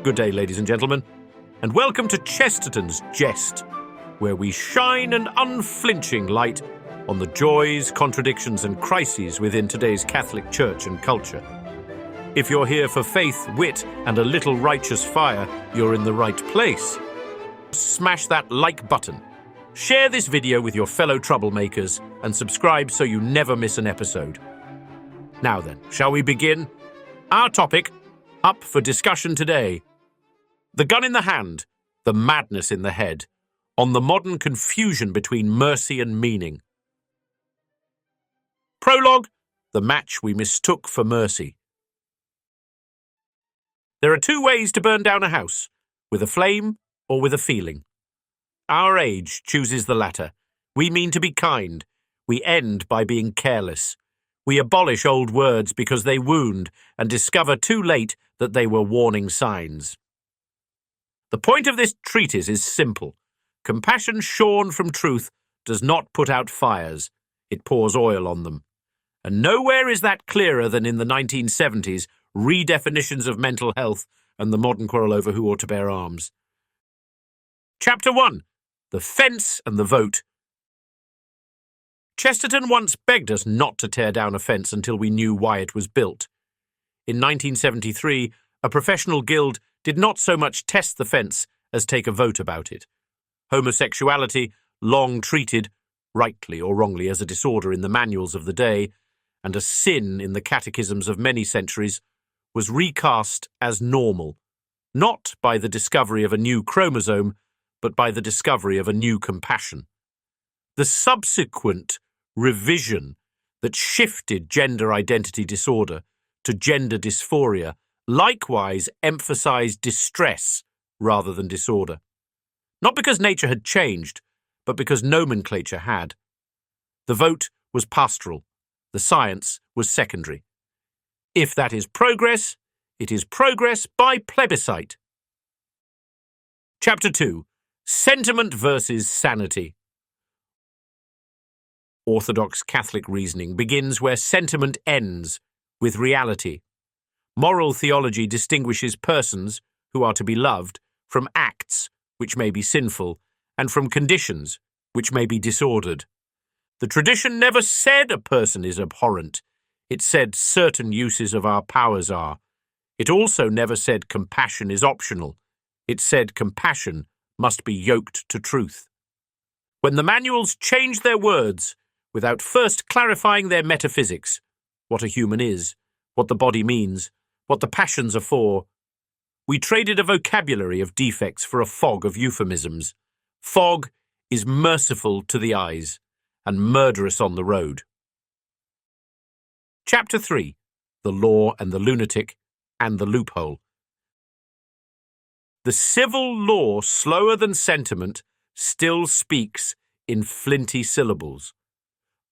Good day, ladies and gentlemen, and welcome to Chesterton's Jest, where we shine an unflinching light on the joys, contradictions, and crises within today's Catholic Church and culture. If you're here for faith, wit, and a little righteous fire, you're in the right place. Smash that like button, share this video with your fellow troublemakers, and subscribe so you never miss an episode. Now then, shall we begin? Our topic, up for discussion today: the gun in the hand, the madness in the head, on the modern confusion between mercy and meaning. Prologue: the match we mistook for mercy. There are two ways to burn down a house, with a flame or with a feeling. Our age chooses the latter. We mean to be kind. We end by being careless. We abolish old words because they wound and discover too late that they were warning signs. The point of this treatise is simple. Compassion shorn from truth does not put out fires. It pours oil on them. And nowhere is that clearer than in the 1970s redefinitions of mental health and the modern quarrel over who ought to bear arms. Chapter 1. The Fence and the Vote. Chesterton once begged us not to tear down a fence until we knew why it was built. In 1973, a professional guild did not so much test the fence as take a vote about it. Homosexuality, long treated, rightly or wrongly, as a disorder in the manuals of the day, and a sin in the catechisms of many centuries, was recast as normal, not by the discovery of a new chromosome, but by the discovery of a new compassion. The subsequent revision that shifted gender identity disorder to gender dysphoria likewise emphasized distress rather than disorder. Not because nature had changed, but because nomenclature had. The vote was pastoral. The science was secondary. If that is progress, it is progress by plebiscite. Chapter 2. Sentiment versus sanity. Orthodox Catholic reasoning begins where sentiment ends, with reality. Moral theology distinguishes persons, who are to be loved, from acts, which may be sinful, and from conditions, which may be disordered. The tradition never said a person is abhorrent. It said certain uses of our powers are. It also never said compassion is optional. It said compassion must be yoked to truth. When the manuals changed their words, without first clarifying their metaphysics, what a human is, what the body means, what the passions are for, we traded a vocabulary of defects for a fog of euphemisms. Fog is merciful to the eyes and murderous on the road. Chapter 3. The Law and the Lunatic and the Loophole. The civil law, slower than sentiment, still speaks in flinty syllables.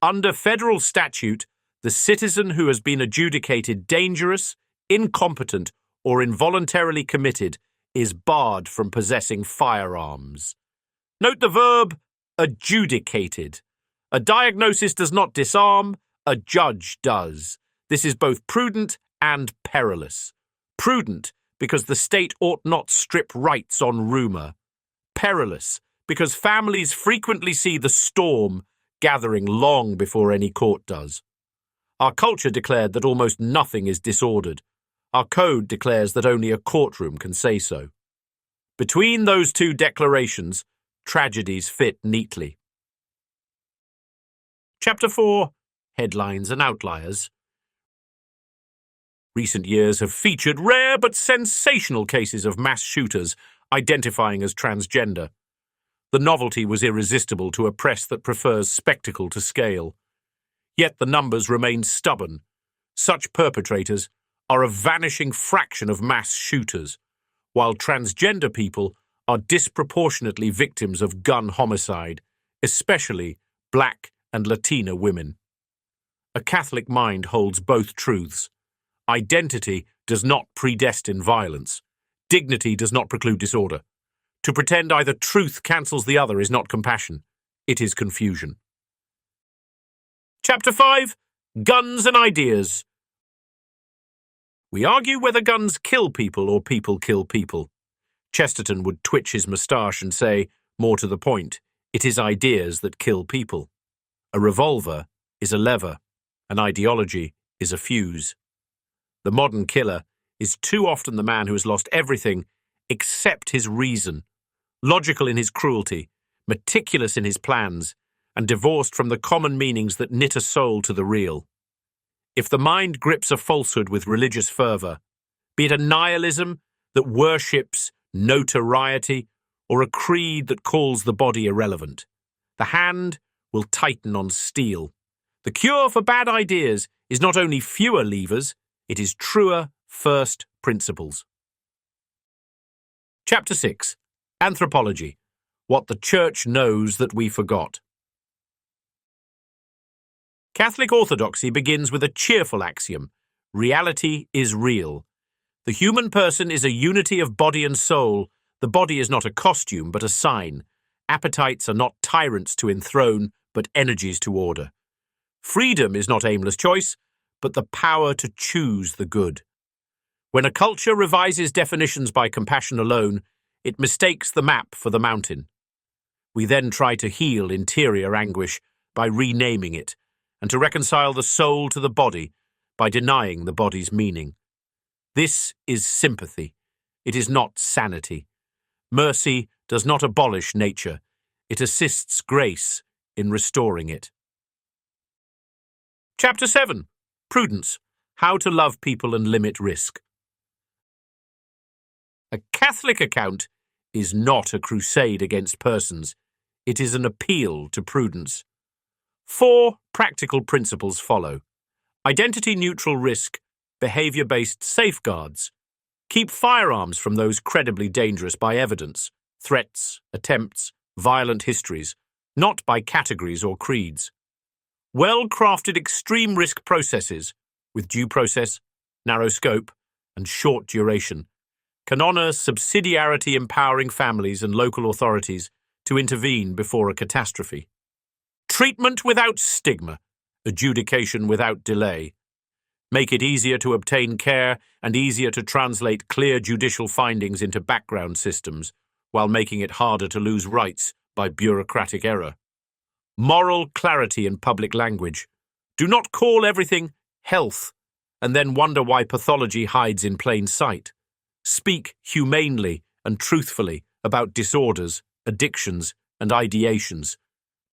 Under federal statute, the citizen who has been adjudicated dangerous, incompetent, or involuntarily committed is barred from possessing firearms. Note the verb adjudicated. A diagnosis does not disarm, a judge does. This is both prudent and perilous. Prudent, because the state ought not strip rights on rumour. Perilous, because families frequently see the storm gathering long before any court does. Our culture declared that almost nothing is disordered. Our code declares that only a courtroom can say so. Between those two declarations, tragedies fit neatly. Chapter 4. Headlines and Outliers. Recent years have featured rare but sensational cases of mass shooters identifying as transgender. The novelty was irresistible to a press that prefers spectacle to scale. Yet the numbers remain stubborn. Such perpetrators are a vanishing fraction of mass shooters, while transgender people are disproportionately victims of gun homicide, especially Black and Latina women. A Catholic mind holds both truths. Identity does not predestine violence. Dignity does not preclude disorder. To pretend either truth cancels the other is not compassion. It is confusion. Chapter 5. Guns and Ideas. We argue whether guns kill people or people kill people. Chesterton would twitch his moustache and say, more to the point, it is ideas that kill people. A revolver is a lever. An ideology is a fuse. The modern killer is too often the man who has lost everything except his reason, logical in his cruelty, meticulous in his plans, and divorced from the common meanings that knit a soul to the real. If the mind grips a falsehood with religious fervour, be it a nihilism that worships notoriety or a creed that calls the body irrelevant, the hand will tighten on steel. The cure for bad ideas is not only fewer levers, it is truer first principles. Chapter 6. Anthropology. What the Church knows that we forgot. Catholic orthodoxy begins with a cheerful axiom: reality is real. The human person is a unity of body and soul. The body is not a costume, but a sign. Appetites are not tyrants to enthrone, but energies to order. Freedom is not aimless choice, but the power to choose the good. When a culture revises definitions by compassion alone, it mistakes the map for the mountain. We then try to heal interior anguish by renaming it, and to reconcile the soul to the body by denying the body's meaning. This is sympathy. It is not sanity. Mercy does not abolish nature. It assists grace in restoring it. Chapter 7. Prudence. How to love people and limit risk. A Catholic account is not a crusade against persons. It is an appeal to prudence. 4 practical principles follow. Identity-neutral risk, behavior-based safeguards. Keep firearms from those credibly dangerous by evidence, threats, attempts, violent histories, not by categories or creeds. Well-crafted extreme risk processes, with due process, narrow scope, and short duration, can honour subsidiarity empowering families and local authorities to intervene before a catastrophe. Treatment without stigma, adjudication without delay. Make it easier to obtain care and easier to translate clear judicial findings into background systems, while making it harder to lose rights by bureaucratic error. Moral clarity in public language. Do not call everything health and then wonder why pathology hides in plain sight. Speak humanely and truthfully about disorders, addictions, and ideations.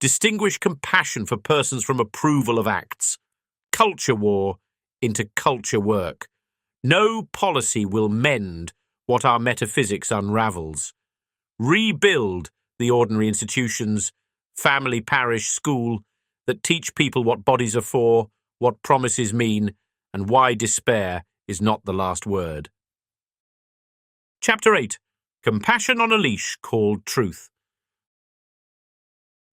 Distinguish compassion for persons from approval of acts. Culture war into culture work. No policy will mend what our metaphysics unravels. Rebuild the ordinary institutions, family, parish, school, that teach people what bodies are for, what promises mean, and why despair is not the last word. Chapter 8. Compassion on a leash called truth.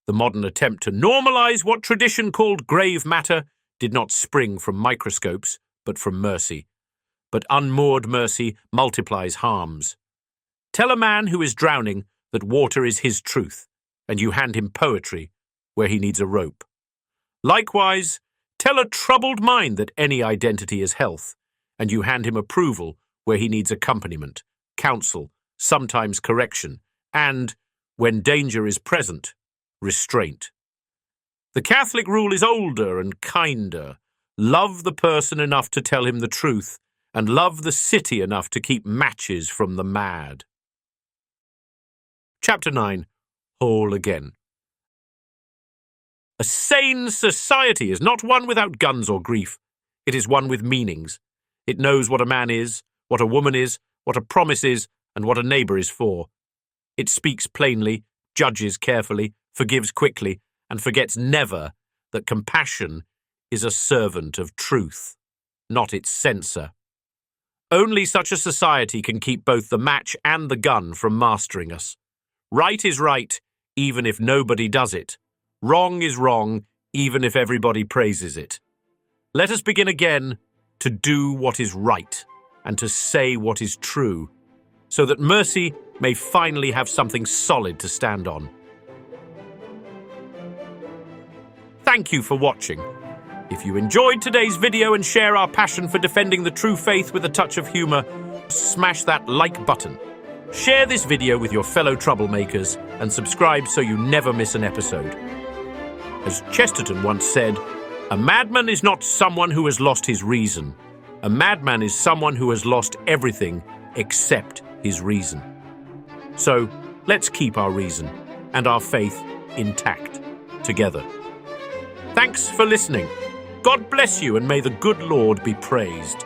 The modern attempt to normalize what tradition called grave matter did not spring from microscopes, but from mercy. But unmoored mercy multiplies harms. Tell a man who is drowning that water is his truth, and you hand him poetry where he needs a rope. Likewise, tell a troubled mind that any identity is health, and you hand him approval where he needs accompaniment, counsel, sometimes correction, and, when danger is present, restraint. The Catholic rule is older and kinder. Love the person enough to tell him the truth, and love the city enough to keep matches from the mad. Chapter 9. Whole again. A sane society is not one without guns or grief. It is one with meanings. It knows what a man is, what a woman is, what a promise is, and what a neighbour is for. It speaks plainly, judges carefully, forgives quickly, and forgets never that compassion is a servant of truth, not its censor. Only such a society can keep both the match and the gun from mastering us. Right is right, even if nobody does it. Wrong is wrong, even if everybody praises it. Let us begin again to do what is right and to say what is true, so that mercy may finally have something solid to stand on. Thank you for watching. If you enjoyed today's video and share our passion for defending the true faith with a touch of humor, smash that like button. Share this video with your fellow troublemakers and subscribe so you never miss an episode. As Chesterton once said, a madman is not someone who has lost his reason. A madman is someone who has lost everything except his reason. So, let's keep our reason and our faith intact together. Thanks for listening. God bless you, and may the good Lord be praised.